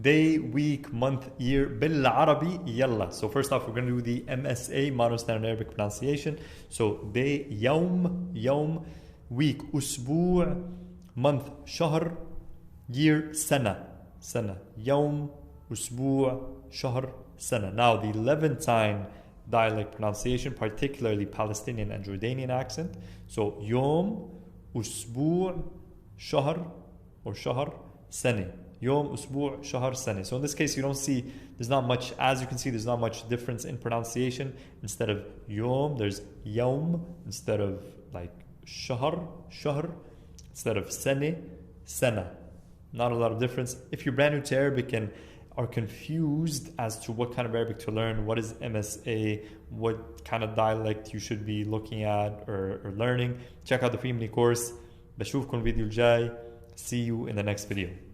day, week, month, year بالعربي يلا. So first off, we're going to do the MSA, Modern Standard Arabic Pronunciation. So day, يوم, week, أسبوع, month, شهر, year, سنة, يوم, أسبوع, شهر, سنة. Now the Levantine dialect pronunciation, particularly Palestinian and Jordanian accent. So يوم, أسبوع, شهر, or شهر, سنة. يوم, أسبوع, شهر, سنة. So in this case, you don't see, there's not much, as you can see, there's not much difference in pronunciation. Instead of يوم, there's يوم. Instead of like شهر, شهر. Instead of سنة, سنة. Not a lot of difference. If you're brand new to Arabic and are confused as to what kind of Arabic to learn, what is MSA, what kind of dialect you should be looking at or learning, check out the free mini course. بشوفكم الفيديو الجاي. See you in the next video.